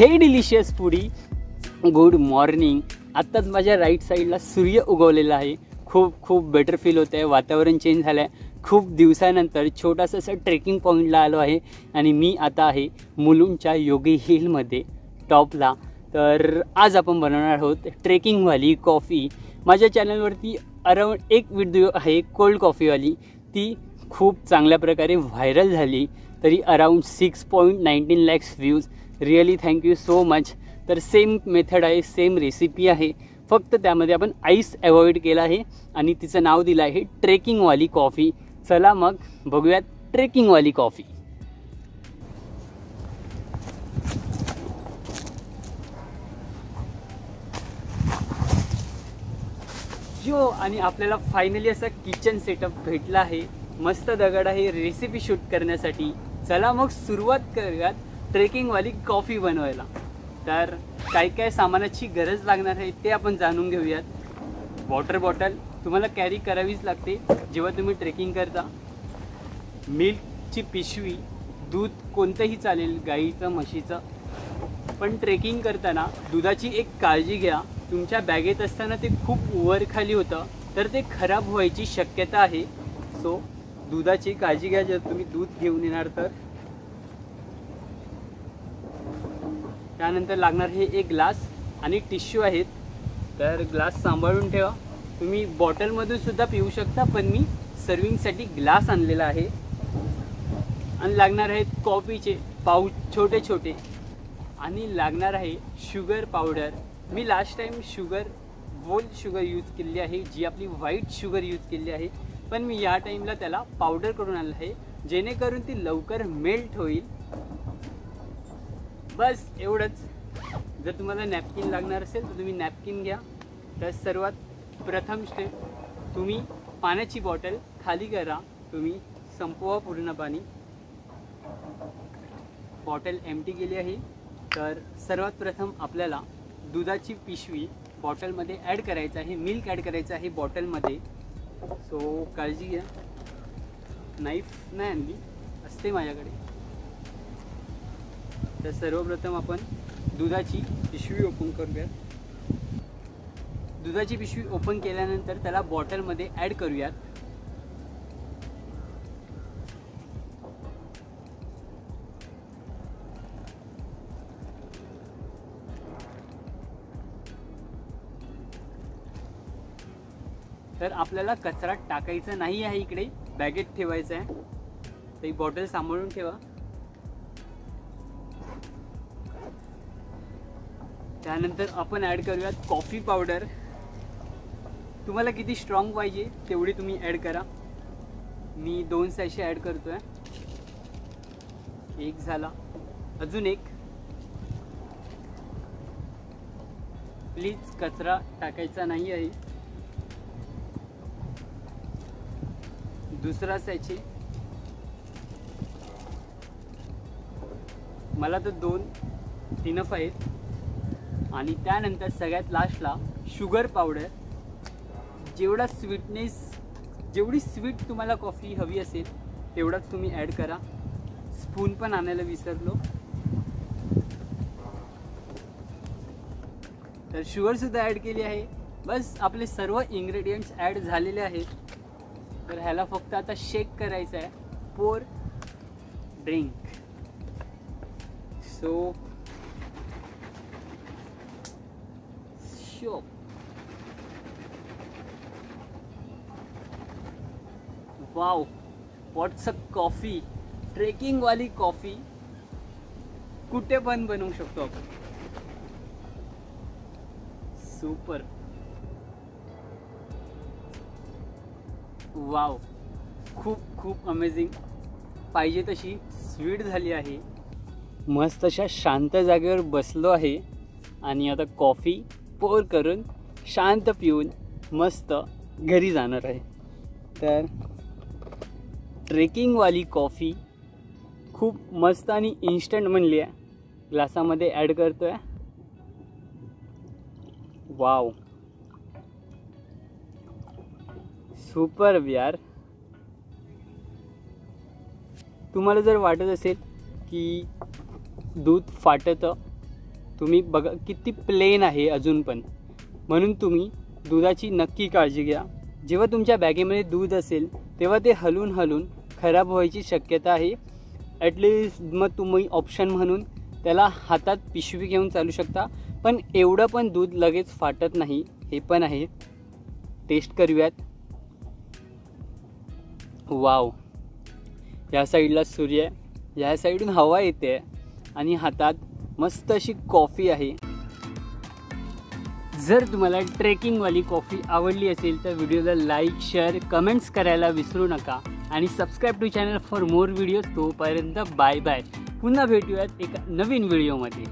हे delicious foodie, good morning. आत्ताच माझ्या राईट साईडला सूर्य उगवलेला आहे. खूप खूप बेटर फील होतं आहे. वातावरण चेंज झालं आहे. खूप दिवसानंतर छोटासा असं ट्रेकिंग पॉईंटला आलो आहे आणि मी आता आहे मुलुंडच्या योगी हिलमध्ये टॉपला. तर आज आपण बनवणार आहोत ट्रेकिंगवाली कॉफी. माझ्या चॅनलवरती अराऊंड एक व्हिडिओ आहे कोल्ड कॉफीवाली, ती खूप चांगल्या प्रकारे व्हायरल झाली. तरी around 6.19 lakhs views. Really thank you so much. तर सेम मेथड आहे, सेम रेसिपी आहे, फक्त त्यामध्ये आपण आईस अवॉइड केला आहे आणि तिचं नाव दिलं आहे ट्रेकिंगवाली कॉफी. चला मग बघूयात ट्रेकिंगवाली कॉफी. जो आणि आपल्याला फायनली असा किचन सेटअप भेटला आहे. मस्त दगड आहे रेसिपी शूट करण्यासाठी. चला मग सुरुवात करूयात ट्रेकिंगवाली कॉफी बनवायला. तर काय काय सामानाची गरज लागणार आहे ते आपण जाणून घेऊयात. वॉटर बॉटल तुम्हाला कॅरी करावीच लागते जेव्हा तुम्ही ट्रेकिंग करता. मिल्कची पिशवी, दूध कोणतंही चालेल, गाईचं म्हशीचं. पण ट्रेकिंग करताना दुधाची एक काळजी घ्या. तुमच्या बॅगेत असताना ते खूप वर खाली होतं तर ते खराब व्हायची शक्यता आहे. सो दुधाची काळजी घ्या जर तुम्ही दूध घेऊन येणार तर. त्यानंतर लागणार हे एक ग्लास आणि टिश्यू आहेत. तर ग्लास सांभाळून ठेवा. तुम्ही बॉटलमधून सुद्धा पिऊ शकता, पण मी सर्विंगसाठी ग्लास आणलेला आहे. आणि लागणार आहेत कॉफीचे पाऊच छोटे छोटे. आणि लागणार आहे शुगर पावडर. मी last time whole sugar use केली आहे, जी आपली व्हाईट शुगर यूज केली आहे, पण मी या टाईमला त्याला पावडर करून आणलं आहे जेणेकरून ती लवकर मेल्ट होईल. बस एवढंच. जर तुम्हाला नॅपकिन लागणार असेल तर तुम्ही नॅपकिन घ्या. तर सर्वात प्रथम स्टेप, तुम्ही पाण्याची बॉटल खाली करा. तुम्ही संपवा पूर्ण पाणी. बॉटल एम्प्टी केली आहे. तर सर्वात प्रथम आपल्याला दुधाची पिशवी बॉटलमध्ये ॲड करायचं आहे. मिल्क ॲड करायचं आहे बॉटलमध्ये. सो काळजी घ्या. नाईफ नाही आणली, असते माझ्याकडे. तर सर्वप्रथम आपण दुधाची पिशवी ओपन करूयात. दुधाची पिशवी ओपन केल्यानंतर त्याला बॉटलमध्ये ॲड करूयात. तर आपल्याला कचरा टाकायचा नाही आहे, इकडे बॅगेत ठेवायचं आहे. तर ही बॉटल सांभाळून ठेवा. त्यानंतर आपण ॲड करूयात कॉफी पावडर. तुम्हाला किती स्ट्रॉंग पाहिजे तेवढी तुम्ही ॲड करा. मी 2 सॅशे ॲड करतोय. एक झाला, अजून एक. प्लीज कचरा टाकायचा नाही आहे. दुसरा सॅचे. मला तर 2 इनफ आहेत. आणि त्यानंतर सगळ्यात लास्टला शुगर पावडर. जेवढी स्वीट तुम्हाला कॉफी हवी असेल तेवढाच तुम्ही ॲड करा. स्पून पण आणायला विसरलो. तर शुगरसुद्धा ॲड केली आहे. बस आपले सर्व इन्ग्रेडियंट्स ॲड झालेले आहेत. तर ह्याला फक्त आता शेक करायचं आहे. Pour drink. So wow, what's a coffee. ट्रेकिंगवाली कॉफी कुठे पण बनवू शकतो आपण. सुपर. वाव, खूप खूप अमेझिंग. पाहिजे तशी स्वीट झाली आहे. मस्त अशा शांत जागेवर बसलो आहे आणि आता कॉफी पोर करून शांत पिऊन मस्त घरी जाणार आहे. तर ट्रेकिंगवाली कॉफी खूप मस्त आणि इन्स्टंट बनली आहे. ग्लासामध्ये ॲड करतोय. वाव, सुपर यार. तुम्हाला जर वाटत असेल की दूध फाटतं तुम्ही बघा किती प्लेन आहे अजून पण, म्हणून तुम्ही दुधाची नक्की काळजी घ्या. जेव्हा तुमच्या बॅगेमध्ये दूध असेल तेव्हा ते हलून हलून खराब व्हायची शक्यता आहे. ॲटलिस्ट मग तुम्ही ऑप्शन म्हणून त्याला हातात पिशवी घेऊन चालू शकता, पण एवढं पण दूध लगेच फाटत नाही हे पण आहे. टेस्ट करूयात. वाव, या साईडला सूर्य, या साईडून हवा येते आणि हातात मस्त अशी कॉफी आहे. जर तुम्हाला ट्रेकिंगवाली कॉफी आवडली असेल तर व्हिडिओला लाईक, शेअर, कमेंट्स करायला विसरू नका आणि subscribe to channel for more videos. तोपर्यंत बाय बाय. पुन्हा भेटूयात एका नवीन व्हिडिओमध्ये.